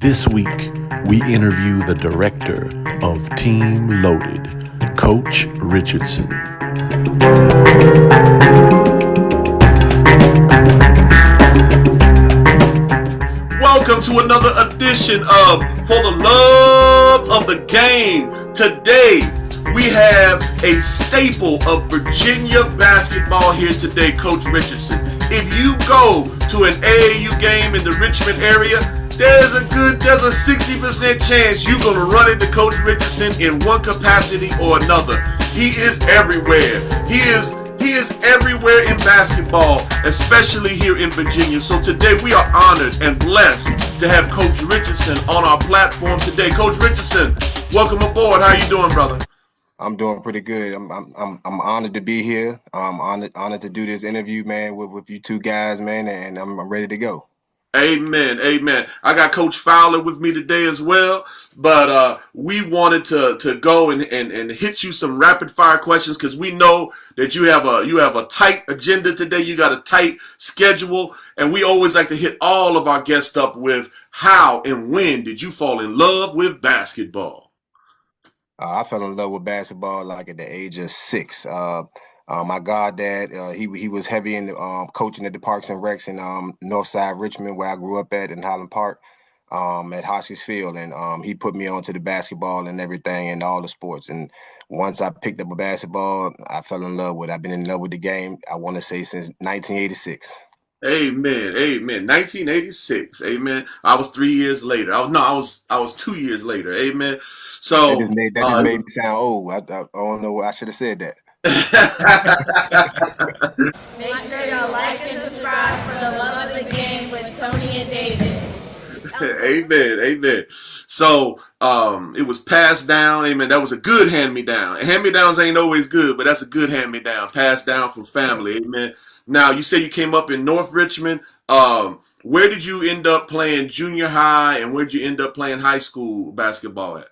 This week, we interview the director of Team Loaded, Coach Richardson. Welcome to another edition of For the Love of the Game. Today, we have a staple of Virginia basketball here today, Coach Richardson. If you go to an AAU game in the Richmond area, there's a 60% chance you're going to run into Coach Richardson in one capacity or another. He is everywhere. He is everywhere in basketball, especially here in Virginia. So today we are honored and blessed to have Coach Richardson on our platform today. Coach Richardson, welcome aboard. How you doing, brother? I'm doing pretty good. I'm honored to be here. I'm honored to do this interview, man, with you two guys, man, and I'm ready to go. Amen. Amen. I got Coach Fowler with me today as well, but we wanted to go and hit you some rapid fire questions because we know that you have a tight agenda today. You got a tight schedule, and we always like to hit all of our guests up with how and when did you fall in love with basketball? I fell in love with basketball like at the age of 6. My goddad, he was heavy in coaching at the Parks and Recs in Northside Richmond, where I grew up in Highland Park, at Hoskins Field, and he put me onto the basketball and everything and all the sports. And once I picked up a basketball, I fell in love with it. I've been in love with the game, I want to say, since 1986. Amen. Amen. 1986. Amen. I was 3 years later. I was 2 years later. Amen. That So just made me sound old. I don't know. I should have said that. Make sure y'all like and subscribe for the love of the game with Tony and Davis. Amen. Amen. So it was passed down. Amen. That was a good hand-me-down. Hand-me-downs ain't always good, but that's a good hand-me-down. Passed down from family. Amen. Now, you say you came up in North Richmond. Where did you end up playing junior high, and where did you end up playing high school basketball at?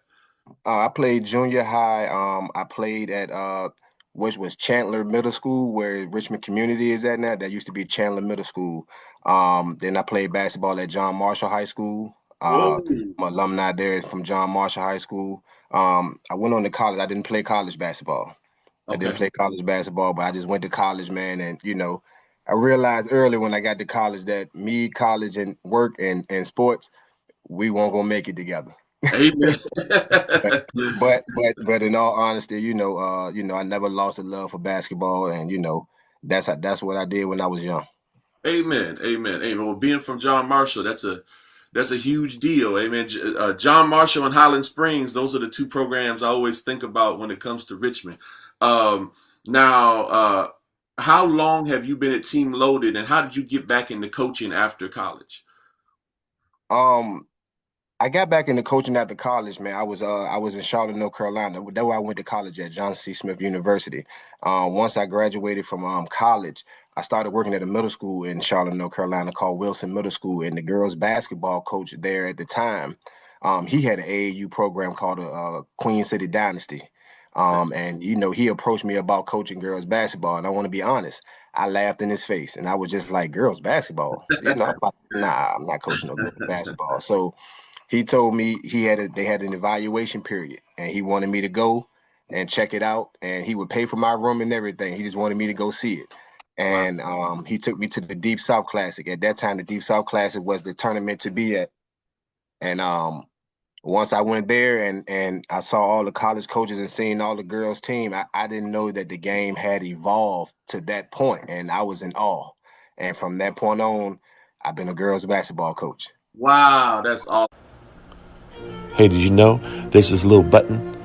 I played junior high. I played at which was Chandler Middle School, where Richmond Community is at now. That used to be Chandler Middle School. Then I played basketball at John Marshall High School. Whoa. I'm an alumni there from John Marshall High School. I went on to college. I didn't play college basketball. I didn't play college basketball, but I just went to college, man. And, I realized early when I got to college that me, college, and work and sports, we weren't going to make it together. Amen. but in all honesty, I never lost a love for basketball, and that's what I did when I was young. Amen. Amen. Amen. Well, being from John Marshall, that's a huge deal. Amen. John Marshall and Highland Springs, those are the two programs I always think about when it comes to Richmond. Now, how long have you been at Team Loaded, and how did you get back into coaching after college? Um, I got back into coaching after college, man. I was in Charlotte, North Carolina. That's where I went to college at John C. Smith University. Once I graduated from college, I started working at a middle school in Charlotte, North Carolina called Wilson Middle School, and the girls basketball coach there at the time, he had an AAU program called Queen City Dynasty. And he approached me about coaching girls basketball, and I want to be honest, I laughed in his face, and I was just like, "Girls basketball? I'm like, nah, I'm not coaching no girls basketball." So he told me they had an evaluation period, and he wanted me to go and check it out, and he would pay for my room and everything. He just wanted me to go see it. And he took me to the Deep South Classic. At that time, the Deep South Classic was the tournament to be at. And once I went there and I saw all the college coaches and seeing all the girls' team, I didn't know that the game had evolved to that point, and I was in awe. And from that point on, I've been a girls basketball coach. Wow, that's awesome. Hey, did you know there's this little button?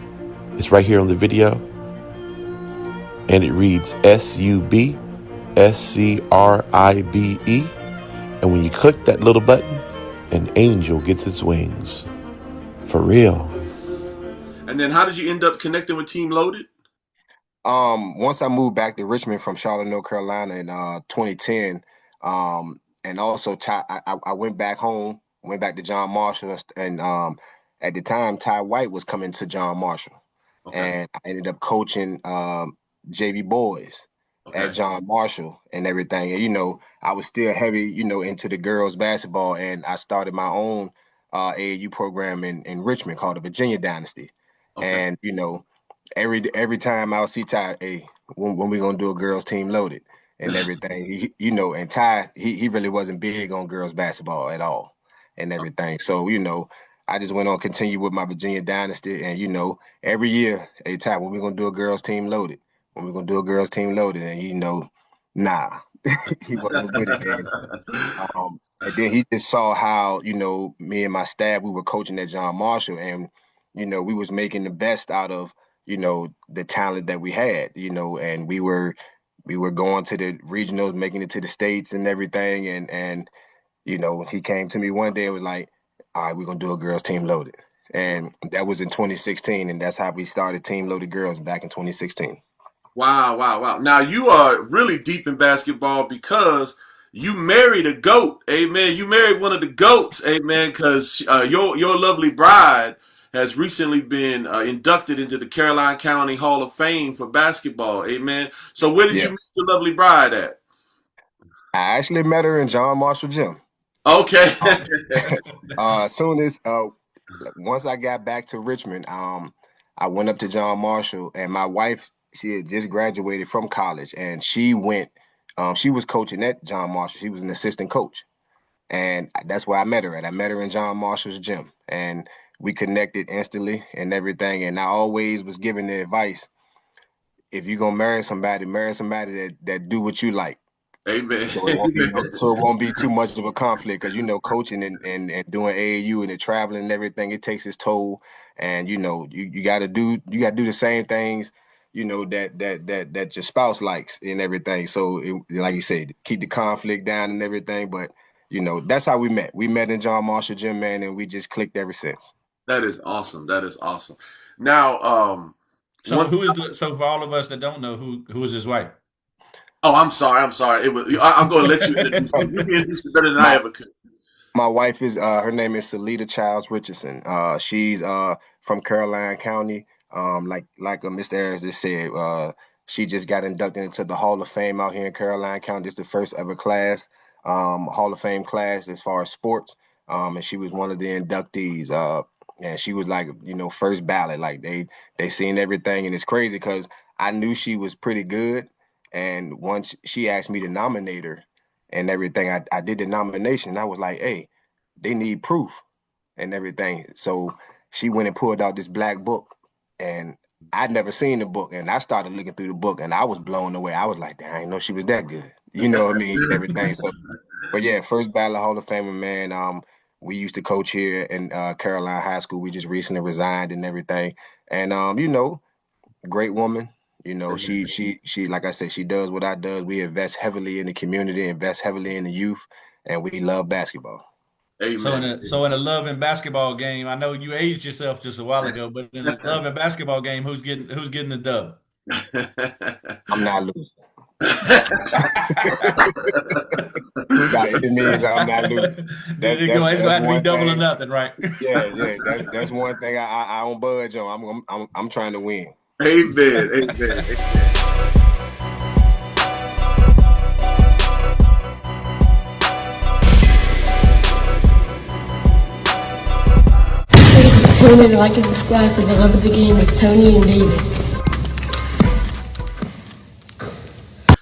It's right here on the video. And it reads SUBSCRIBE. And when you click that little button, an angel gets its wings. For real. And then how did you end up connecting with Team Loaded? Once I moved back to Richmond from Charlotte, North Carolina in 2010, and also I went back home, went back to John Marshall, and at the time Ty White was coming to John Marshall, and I ended up coaching JV boys at John Marshall and everything. And I was still heavy, into the girls basketball, and I started my own AAU program in Richmond called the Virginia Dynasty. Okay. And every time I'll see Ty, hey, when we gonna do a girls team loaded and everything. And Ty, he really wasn't big on girls basketball at all and everything. So, I just went on continue with my Virginia Dynasty and every year, hey Ty, when we gonna do a girls team loaded? When we gonna do a girls team loaded? And nah, he wasn't with it. And then he just saw how, me and my staff, we were coaching at John Marshall and, we was making the best out of, the talent that we had, and we were going to the regionals, making it to the states and everything. And he came to me one day and was like, all right, we're gonna do a girls team loaded. And that was in 2016, and that's how we started Team Loaded Girls back in 2016. Wow, wow, wow. Now you are really deep in basketball because you married a GOAT. Amen. You married one of the GOATs. Amen. Because your lovely bride has recently been inducted into the Caroline County Hall of Fame for basketball. Amen. So where did you Yeah. meet your lovely bride at? I actually met her in John Marshall Gym. Okay. As soon as once I got back to Richmond, I went up to John Marshall, and my wife, she had just graduated from college, and she went. She was coaching at John Marshall. She was an assistant coach, and that's where I met her at. I met her in John Marshall's gym, and we connected instantly and everything. And I always was giving the advice: if you're gonna marry somebody that do what you like. Amen. So it won't be too much of a conflict because coaching and doing AAU and the traveling and everything, it takes its toll. And you gotta do the same things, that your spouse likes and everything. So like you said, keep the conflict down and everything. But that's how we met. We met in John Marshall Gym, man, and we just clicked ever since. That is awesome. That is awesome. Now, So so for all of us that don't know, who is his wife? Oh, I'm sorry. I'm sorry. I'm going to let you introduce me. You can introduce me better than I My ever could. my wife is her name is Salita Childs Richardson. She's from Caroline County. Like Mr. Ayers just said, she just got inducted into the Hall of Fame out here in Caroline County. It's the first ever class, Hall of Fame class as far as sports. And she was one of the inductees. And she was like, first ballot. Like they seen everything, and it's crazy because I knew she was pretty good. And once she asked me to nominate her and everything, I did the nomination. I was like, hey, they need proof and everything. So she went and pulled out this black book, and I'd never seen the book. And I started looking through the book, and I was blown away. I was like, damn, I didn't know she was that good. You know what I mean? And everything. So, but yeah, first ballot Hall of Famer, man. We used to coach here in Caroline High School. We just recently resigned and everything. And great woman. She like I said, she does what I does. We invest heavily in the community, invest heavily in the youth, and we love basketball. Amen. So in a love and basketball game, I know you aged yourself just a while ago, but in a love and basketball game, who's getting the dub? I'm not losing. It means I'm not losing. It's gonna have to be double or nothing, right? Yeah. That's one thing I don't budge on. I'm trying to win. Amen. Amen. Please tune in, like and subscribe for the love of the game with Tony and David.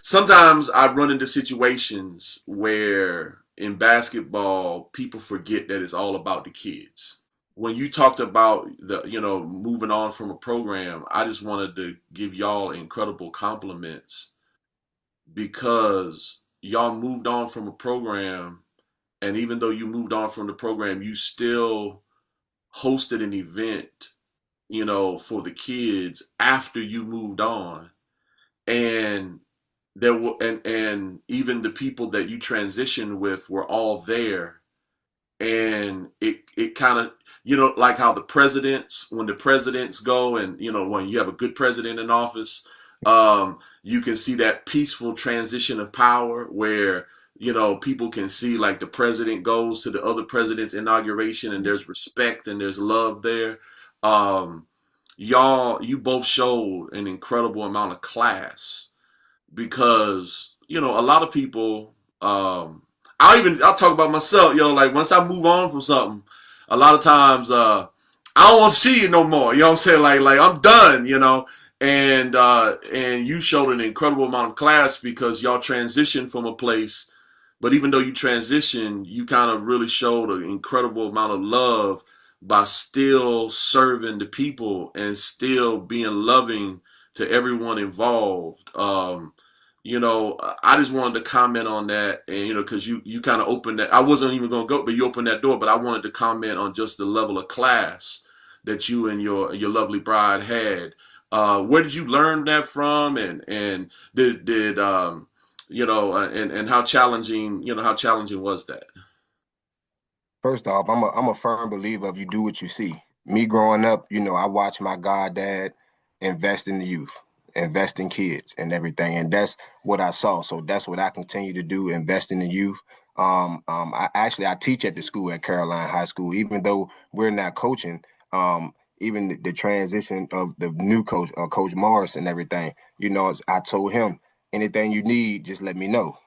Sometimes I run into situations where in basketball, people forget that it's all about the kids. When you talked about moving on from a program, I just wanted to give y'all incredible compliments because y'all moved on from a program, and even though you moved on from the program, you still hosted an event, for the kids after you moved on. And there were and even the people that you transitioned with were all there, and it kind of, like how when the presidents go, and when you have a good president in office, you can see that peaceful transition of power where people can see, like, the president goes to the other president's inauguration and there's respect and there's love there. You both showed an incredible amount of class because a lot of people, I'll talk about myself, like once I move on from something, a lot of times I don't want to see you no more. You know what I'm saying? Like I'm done. And you showed an incredible amount of class because y'all transitioned from a place. But even though you transitioned, you kind of really showed an incredible amount of love by still serving the people and still being loving to everyone involved. I just wanted to comment on that, and because you kind of opened that. I wasn't even going to go, but you opened that door. But I wanted to comment on just the level of class that you and your lovely bride had. Where did you learn that from, and did and how challenging was that? First off, I'm a firm believer of you do what you see. Me growing up, I watched my goddad invest in the youth, invest in kids and everything, and that's what I saw. So that's what I continue to do: invest in the youth. I teach at the school at Caroline High School, even though we're not coaching. Even the transition of the new coach, Coach Morris, and everything. I told him anything you need, just let me know.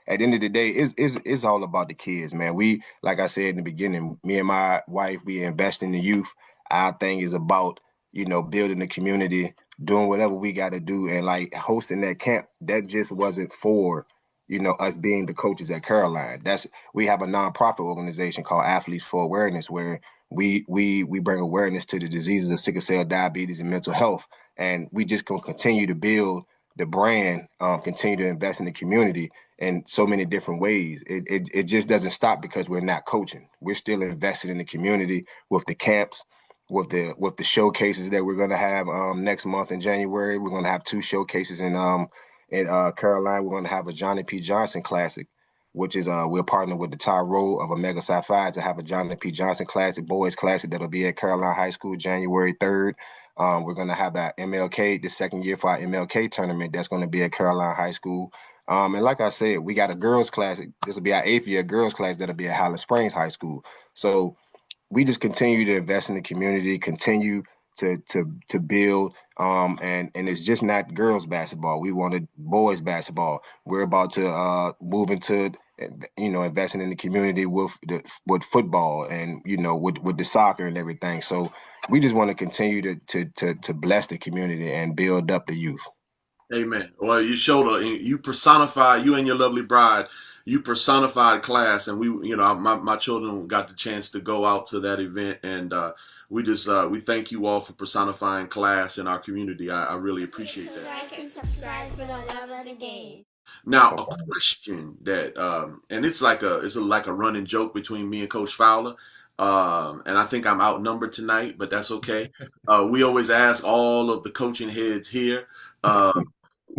At the end of the day, it's all about the kids, man. We, like I said in the beginning, me and my wife, we invest in the youth. Our thing is about, building the community, doing whatever we got to do, and like hosting that camp. That just wasn't for, us being the coaches at Caroline. We have a nonprofit organization called Athletes for Awareness, where we bring awareness to the diseases of sickle cell diabetes and mental health, and we just gonna continue to build the brand, continue to invest in the community in so many different ways. It just doesn't stop because we're not coaching. We're still invested in the community with the camps, with the showcases that we're gonna have next month in January. We're gonna have 2 showcases in Carolina. We're gonna have a Johnny P. Johnson Classic, which is we're partnering with the Tyro of Omega Psi Phi to have a Johnny P. Johnson Classic, Boys Classic, that'll be at Caroline High School January 3rd. We're going to have that MLK, the second year for our MLK tournament. That's going to be at Caroline High School. And like I said, we got a girls classic. This will be our 8th year girls class that'll be at Highland Springs High School. So we just continue to invest in the community, continue to build, and it's just not girls basketball. We wanted boys basketball. We're about to move into investing in the community with football and with the soccer and everything. So we just want to continue to bless the community and build up the youth. Amen. Well, you personified, you and your lovely bride, you personified class, and my children got the chance to go out to that event, and we thank you all for personifying class in our community. I really appreciate that. Like and subscribe for the love of the game. Now, a question that, and it's like a running joke between me and Coach Fowler, and I think I'm outnumbered tonight, but that's okay. We always ask all of the coaching heads here. Uh,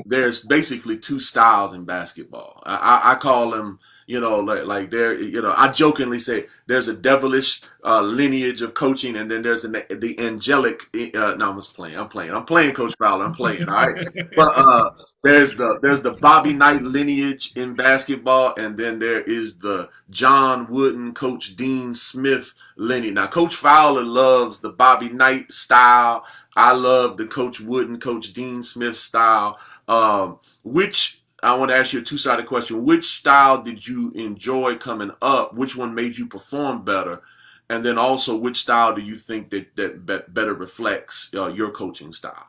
there's basically 2 styles in basketball. I call them, like they're, I jokingly say there's a devilish lineage of coaching, and then there's the angelic. No, I'm just playing. I'm playing, Coach Fowler. I'm playing. All right, but there's the Bobby Knight lineage in basketball, and then there is the John Wooden, Coach Dean Smith lineage. Now, Coach Fowler loves the Bobby Knight style. I love the Coach Wooden, Coach Dean Smith style. Which I want to ask you a 2-sided question. Which style did you enjoy coming up? Which one made you perform better? And then also, which style do you think that better reflects your coaching style?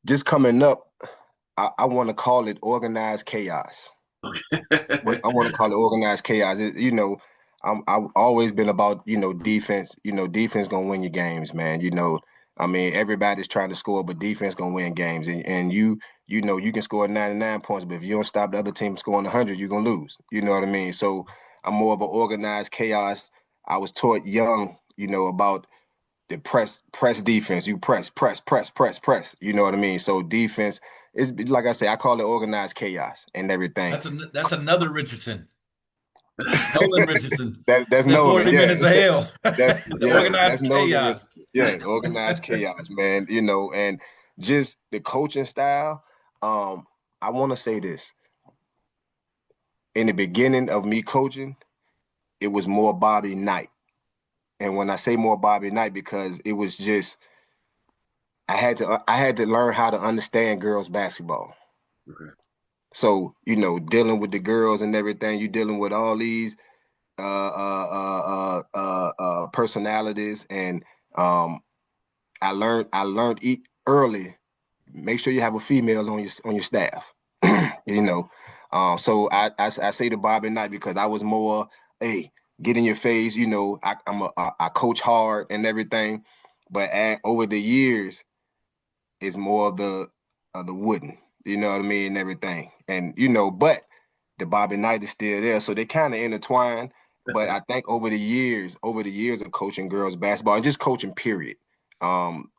Just coming up, I want to call it organized chaos. I want to call it organized chaos. I've always been about defense. Defense gonna win your games, man. I mean, everybody's trying to score, but defense gonna win games. And you can score 99 points, but if you don't stop the other team scoring 100, you're gonna lose. You know what I mean? So I'm more of an organized chaos. I was taught young, about the press defense. You press. You know what I mean? So defense is, like I say, I call it organized chaos and everything. That's another Richardson. Nolan Richardson. That's Nolan. 40 minutes of hell. Organized chaos. Yeah, organized chaos, man. And just the coaching style. I want to say this. In the beginning of me coaching, it was more Bobby Knight. And when I say more Bobby Knight, because it was just I had to learn how to understand girls basketball. Okay. So, dealing with the girls and everything, you're dealing with all these personalities, and I learned early. Make sure you have a female on your staff. you know, so I say to Bobby Knight because I was more, hey, get in your face. I coach hard and everything, but over the years, it's more of the wooden. You know what I mean, and everything, and but the Bobby Knight is still there, so they kind of intertwine. But I think over the years of coaching girls basketball and just coaching, period, um,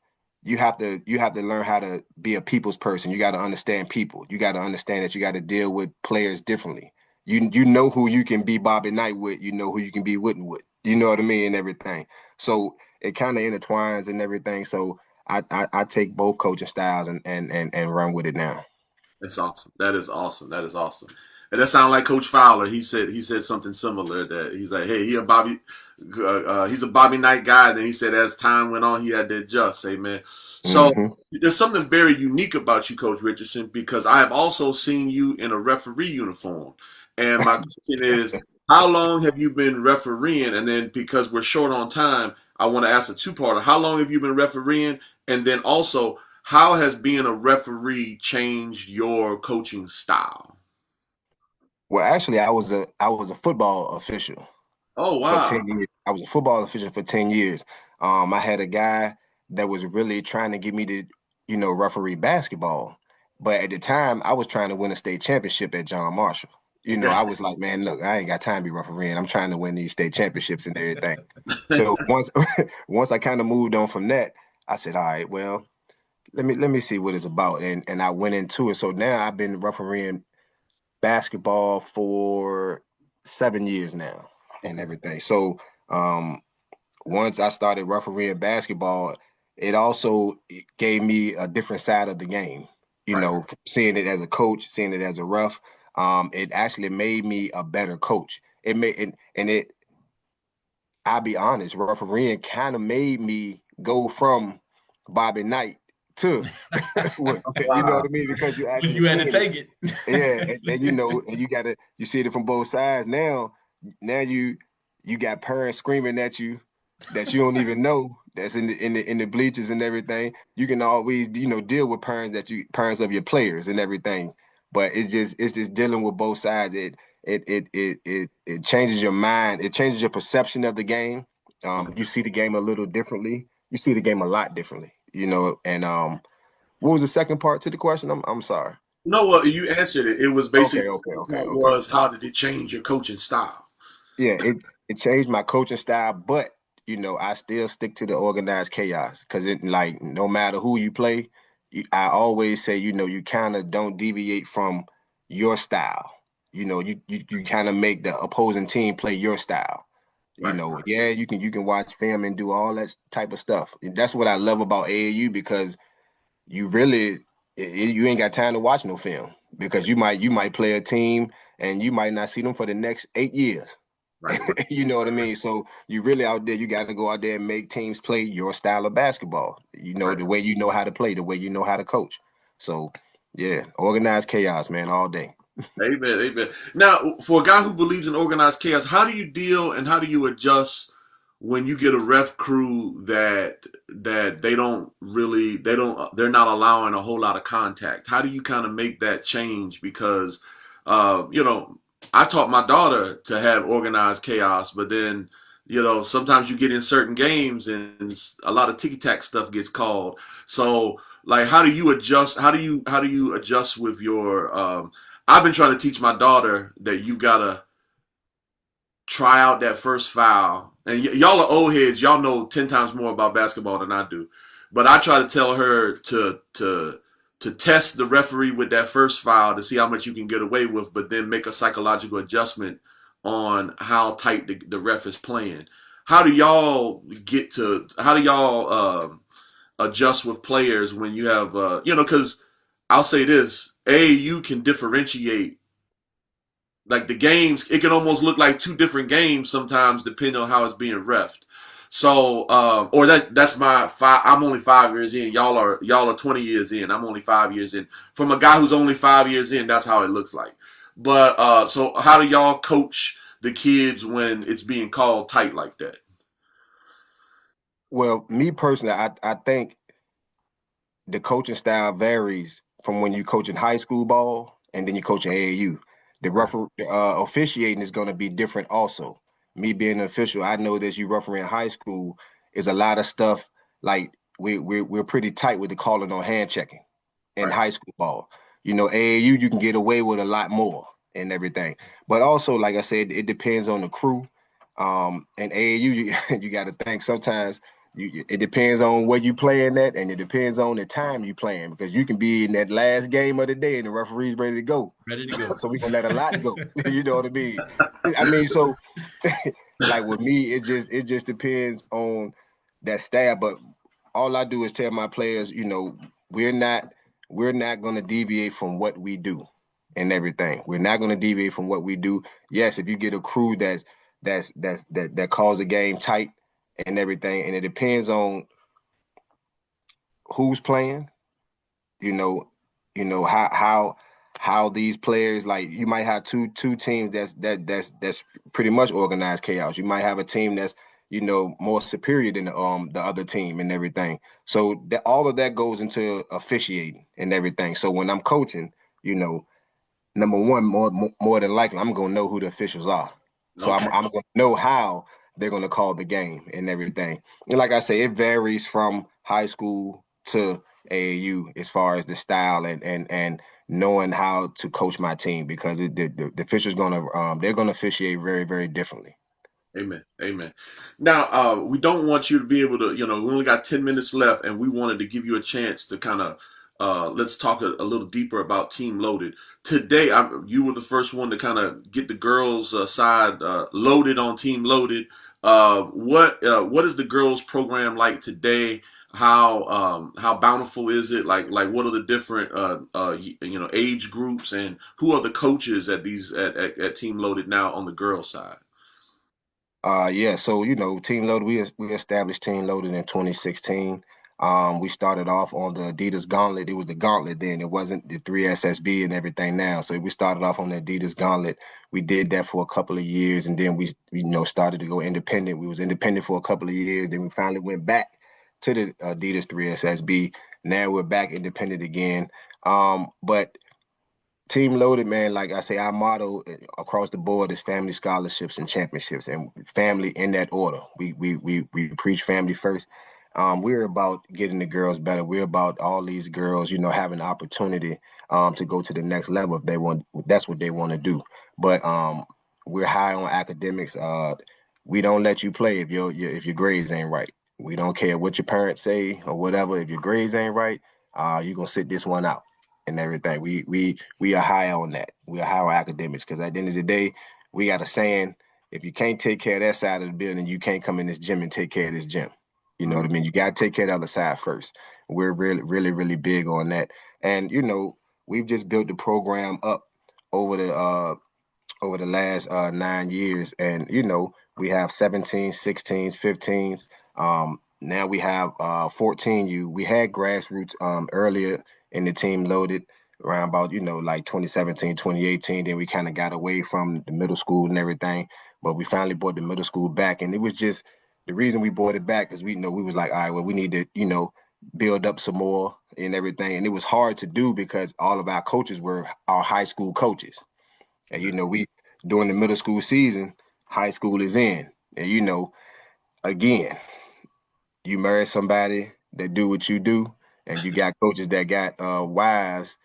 you have to learn how to be a people's person. You got to understand people. You got to understand that you got to deal with players differently. You know who you can be Bobby Knight with. You know who you can be Wooden with. You know what I mean, and everything. So it kind of intertwines and everything. So I take both coaching styles and run with it now. That's awesome. That is awesome. That is awesome. And that sounds like Coach Fowler. He said something similar that he's like, hey, he's a Bobby Knight guy. And then he said as time went on, he had to adjust. Amen. So Hmm. there's something very unique about you, Coach Richardson, because I have also seen you in a referee uniform. And my question is, how long have you been refereeing? And then because we're short on time, I want to ask a two-parter. How long have you been refereeing? And then also, how has being a referee changed your coaching style? Well, actually, I was a football official Oh for wow. 10 years. I was a football official for 10 years. I had a guy that was really trying to get me to, referee basketball. But at the time, I was trying to win a state championship at John Marshall. I was like, man, look, I ain't got time to be refereeing. I'm trying to win these state championships and everything. So once I kind of moved on from that, I said, all right, well, let me see what it's about. And I went into it. So now I've been refereeing basketball for 7 years now and everything. So um, once I started refereeing basketball, it also gave me a different side of the game. Right. Seeing it as a coach, seeing it as a ref, it actually made me a better coach. It made and it. I'll be honest, refereeing kind of made me go from Bobby Knight to, you know what Wow. I mean? Because you But actually you had to seeing it. take it. Yeah, and you see it from both sides. Now you got parents screaming at you that you don't even know that's in the bleachers and everything. You can always deal with parents of your players and everything. But it's just dealing with both sides. It changes your mind. It changes your perception of the game. You see the game a little differently. You see the game a lot differently. And what was the second part to the question? I'm sorry. No, well, you answered it. It was basically Okay, the okay, second okay, part okay. was how did it change your coaching style? Yeah, it changed my coaching style, but I still stick to the organized chaos because it like no matter who you play, I always say you kind of don't deviate from your style. You kind of make the opposing team play your style. Right. Yeah, you can watch film and do all that type of stuff. That's what I love about AAU because you really you ain't got time to watch no film because you might play a team and you might not see them for the next 8 years. Right. You know what I mean? So you really out there, you got to go out there and make teams play your style of basketball. Right. The way you know how to play, the way you know how to coach. So yeah, organized chaos, man, all day. Amen. Amen. Now, for a guy who believes in organized chaos, how do you deal and how do you adjust when you get a ref crew that they're not allowing a whole lot of contact? How do you kind of make that change? Because you know, I taught my daughter to have organized chaos, but then sometimes you get in certain games and a lot of ticky tack stuff gets called. So like, how do you adjust? How do you adjust with your I've been trying to teach my daughter that you gotta try out that first foul. And y'all are old heads. Y'all know 10 times more about basketball than I do. But I try to tell her to test the referee with that first foul to see how much you can get away with, but then make a psychological adjustment on how tight the ref is playing. How do y'all adjust with players when you have because I'll say this, AAU can differentiate like the games. It can almost look like two different games sometimes depending on how it's being refed. So or that's my five. I'm only 5 years in. Y'all are 20 years in. I'm only 5 years in. From a guy who's only 5 years in, that's how it looks like. But so how do y'all coach the kids when it's being called tight like that? Well, me personally, I think the coaching style varies from when you coach in high school ball and then you coach in AAU. The officiating is going to be different also. Me being an official, I know that you referee in high school is a lot of stuff like we're pretty tight with the calling on hand checking in Right. high school ball. AAU you can get away with a lot more and everything. But also, like I said, it depends on the crew. And AAU, you got to think sometimes it depends on where you playing at, and it depends on the time you playing because you can be in that last game of the day and the referee's ready to go. Ready to go. So we can let a lot go. You know what I mean? I mean, so like with me, it just depends on that staff. But all I do is tell my players, we're not going to deviate from what we do and everything. We're not going to deviate from what we do. Yes, if you get a crew that calls the game tight and everything, and it depends on who's playing. How these players, like you might have two teams that's pretty much organized chaos. You might have a team that's more superior than the other team and everything. So that all of that goes into officiating and everything. So when I'm coaching, number one, more than likely, I'm gonna know who the officials are. So Okay. I'm gonna know how they're gonna call the game and everything. And like I say, it varies from high school to AAU as far as the style and knowing how to coach my team because the officials they're gonna officiate very, very differently. Amen. Amen. Now, we don't want you to be able to, we only got 10 minutes left, and we wanted to give you a chance to kind of, let's talk a little deeper about Team Loaded. Today, you were the first one to kind of get the girls' side loaded on Team Loaded. What is the girls' program like today? How bountiful is it? Like what are the different age groups, and who are the coaches at at Team Loaded now on the girls' side? Yeah, so Team Loaded, we established Team Loaded in 2016. We started off on the Adidas Gauntlet. It was the Gauntlet then. It wasn't the 3SSB and everything now. So we started off on the Adidas Gauntlet. We did that for a couple of years, and then we started to go independent. We was independent for a couple of years. Then we finally went back to the Adidas 3SSB. Now we're back independent again. But Team Loaded, man, like I say, our motto across the board is family, scholarships, and championships, and family in that order. We preach family first. We're about getting the girls better. We're about all these girls, having the opportunity to go to the next level if they want. That's what they want to do. But we're high on academics. We don't let you play if your grades ain't right. We don't care what your parents say or whatever. If your grades ain't right, you're gonna sit this one out and everything. We are high on that. We are high on academics because at the end of the day, we got a saying: if you can't take care of that side of the building, you can't come in this gym and take care of this gym. You know what I mean? You got to take care of the other side first. We're really, really, really big on that. And we've just built the program up over the last 9 years, and we have 17s, 16s, 15s. Now we have 14U. We had grassroots earlier in the Team Loaded around about like 2017, 2018. Then we kind of got away from the middle school and everything, but we finally brought the middle school back, and it was just the reason we brought it back because we was like, all right, well, we need to build up some more and everything, and it was hard to do because all of our coaches were our high school coaches. And we during the middle school season, high school is in. And again, you marry somebody that do what you do, and you got coaches that got wives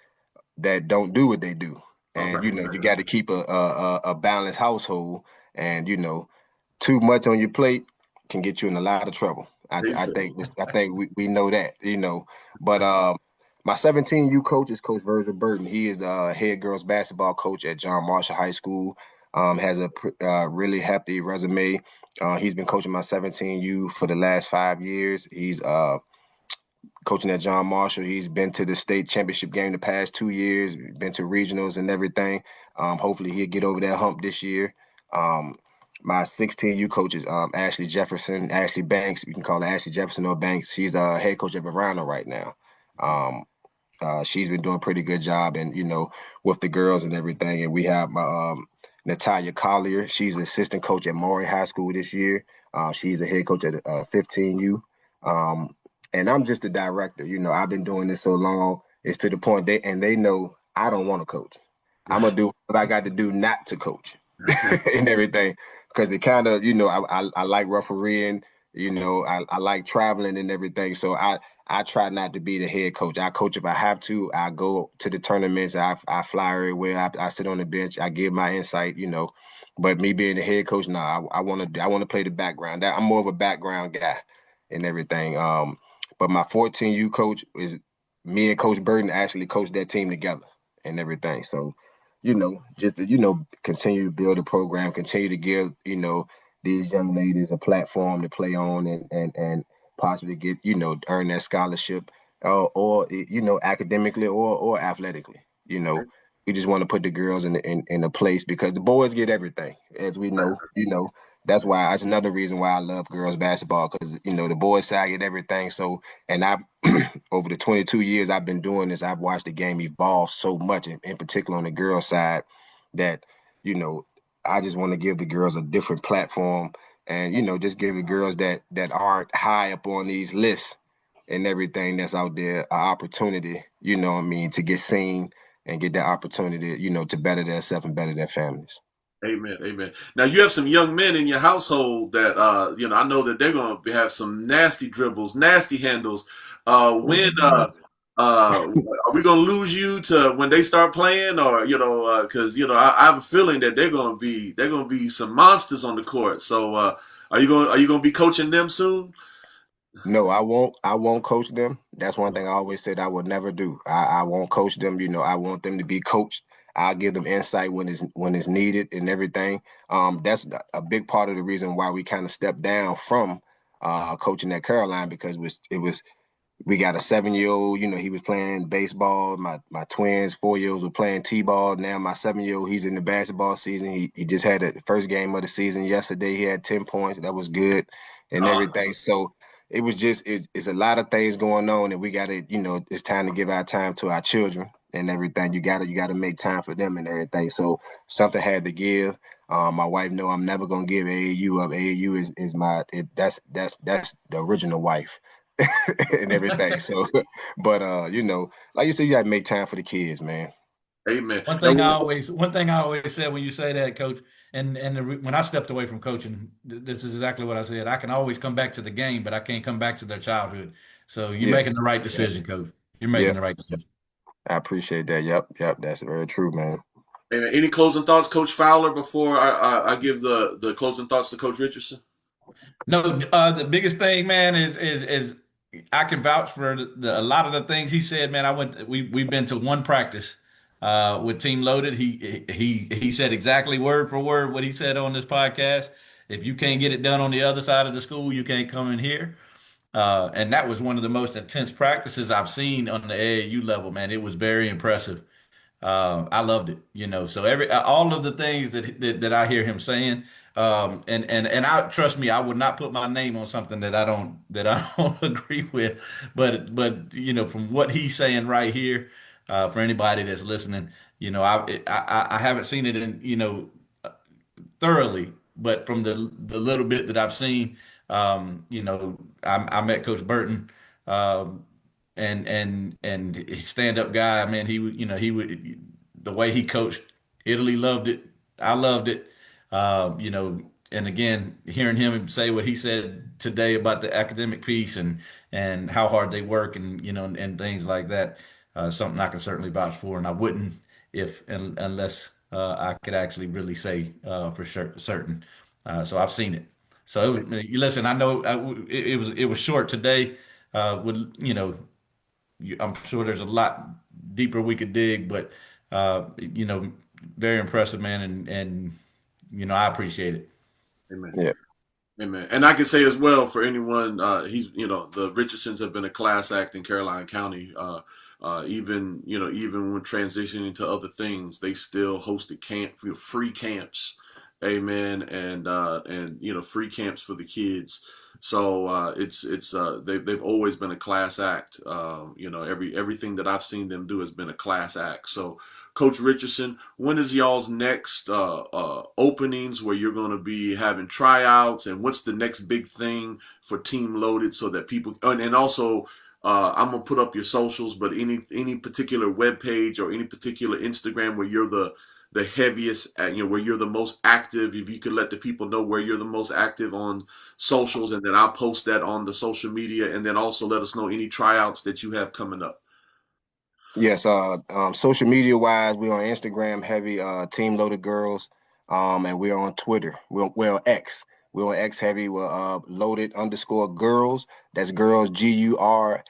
that don't do what they do. And you got to keep a balanced household, and too much on your plate can get you in a lot of trouble. I think we know that, But my 17U coach is Coach Virgil Burton. He is the head girls basketball coach at John Marshall High School. Has a really hefty resume. He's been coaching my 17U for the last 5 years. He's coaching at John Marshall. He's been to the state championship game the past 2 years, been to regionals and everything. Hopefully he'll get over that hump this year. My 16U coach is Ashley Banks. You can call her Ashley Jefferson or Banks. She's a head coach at Verano right now. She's been doing a pretty good job, and with the girls and everything. And we have my Natalia Collier. She's an assistant coach at Maury High School this year. She's a head coach at 15U. And I'm just a director. I've been doing this so long. It's to the point they know I don't want to coach. I'm gonna do what I got to do not to coach and everything, because it kind of, I like refereeing. I like traveling and everything. So I try not to be the head coach. I coach if I have to. I go to the tournaments. I fly everywhere. I sit on the bench. I give my insight. But me being the head coach, no, I want to play the background. I'm more of a background guy and everything. But my 14U coach is me and Coach Burton actually coached that team together and everything. So, just to, continue to build a program, continue to give, these young ladies a platform to play on and possibly get, earn that scholarship or academically or athletically. We just want to put the girls in a place, because the boys get everything, as we know, That's another reason why I love girls basketball, because the boys side get everything. So, and I've over the 22 years I've been doing this, I've watched the game evolve so much, in particular on the girls side, that I just want to give the girls a different platform, and just give the girls that aren't high up on these lists and everything that's out there an opportunity, to get seen and get that opportunity, to better themselves and better their families. Amen. Amen. Now you have some young men in your household that I know that they're going to have some nasty dribbles, nasty handles. When are we going to lose you to when they start playing, or because I have a feeling that they're going to be some monsters on the court. So are you going to be coaching them soon? No, I won't. I won't coach them. That's one thing I always said I would never do. I won't coach them. I want them to be coached. I'll give them insight when it's needed and everything. That's a big part of the reason why we kind of stepped down from coaching at Caroline, because we got a 7-year-old, he was playing baseball. My twins, 4-year-olds, were playing T-ball. Now my 7-year-old, he's in the basketball season. He just had the first game of the season yesterday. He had 10 points. That was good and everything. So it was just, it's a lot of things going on, and we got to, it's time to give our time to our children and everything. You got to make time for them and everything. So something had to give. My wife know I'm never going to give AAU up. AAU is my, that's the original wife. And everything. So, but like you said, you got to make time for the kids, man. Amen. One thing I always said when you say that, Coach, when I stepped away from coaching, this is exactly what I said. I can always come back to the game, but I can't come back to their childhood. So you're making the right decision, Coach. You're making the right decision. I appreciate that. Yep. That's very true, man. Amen. Any closing thoughts, Coach Fowler, before I give the closing thoughts to Coach Richardson? No, the biggest thing, man, is I can vouch for a lot of the things he said, man. We've been to one practice with Team Loaded. He said exactly word for word what he said on this podcast. If you can't get it done on the other side of the school, you can't come in here. And that was one of the most intense practices I've seen on the AAU level, man. It was very impressive. I loved it, so all of the things that I hear him saying, and I trust me, I would not put my name on something that I don't agree with, but from what he's saying right here, for anybody that's listening, I haven't seen it in, thoroughly, but from the little bit that I've seen, I met Coach Burton, and he's stand-up guy. Man, he would the way he coached Italy, loved it. I loved it. And again, hearing him say what he said today about the academic piece and how hard they work and things like that, something I can certainly vouch for, and I wouldn't unless I could actually really say for certain. So I've seen it. So you listen. I know it was short today. I'm sure there's a lot deeper we could dig, but very impressive, man, and I appreciate it. Amen. Yeah. Amen. And I can say as well for anyone, the Richardsons have been a class act in Caroline County. Even when transitioning to other things, they still hosted free camps Amen, and free camps for the kids. So they've always been a class act. Everything that I've seen them do has been a class act. So, Coach Richardson, when is y'all's next openings where you're going to be having tryouts, and what's the next big thing for Team Loaded so that people and also I'm gonna put up your socials, but any particular web page or any particular Instagram where you're the heaviest, where you're the most active. If you could let the people know where you're the most active on socials, and then I'll post that on the social media, and then also let us know any tryouts that you have coming up. Yes, social media wise, we're on Instagram heavy, Team Loaded Girls, and we're on Twitter. We're on X. We're on X heavy. We're loaded underscore girls. That's girls GURLZ.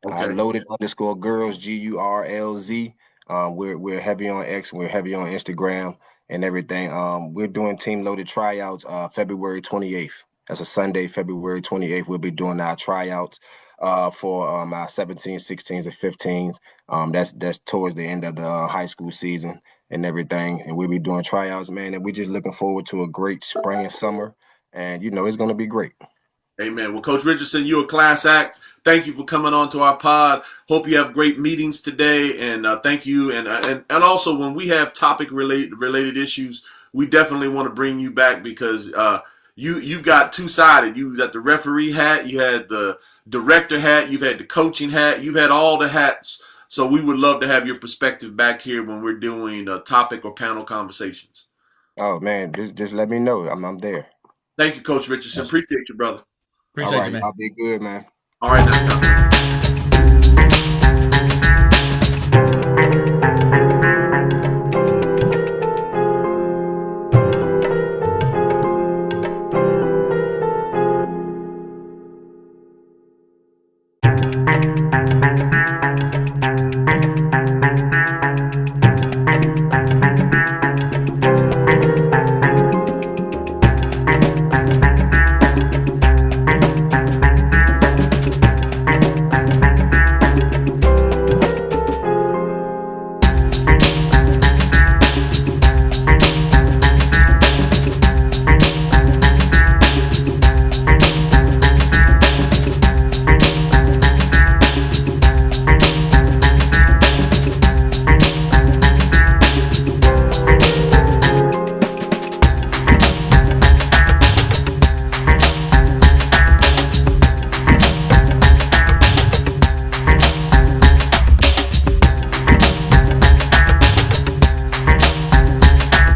Okay. Loaded underscore girls GURLZ. We're heavy on X. We're heavy on Instagram and everything. We're doing Team Loaded tryouts February 28th. That's a Sunday, February 28th. We'll be doing our tryouts for our 17s, 16s, and 15s. That's towards the end of the high school season and everything. And we'll be doing tryouts, man. And we're just looking forward to a great spring and summer. And it's going to be great. Amen. Well, Coach Richardson, you're a class act. Thank you for coming on to our pod. Hope you have great meetings today, and thank you. And also, when we have topic related issues, we definitely want to bring you back because you've got two-sided. You got the referee hat, you had the director hat, you've had the coaching hat, you've had all the hats. So we would love to have your perspective back here when we're doing topic or panel conversations. Oh man, just let me know. I'm there. Thank you, Coach Richardson. Yes. Appreciate you, brother. Appreciate all right, you, man. I'll be good, man. All right, now.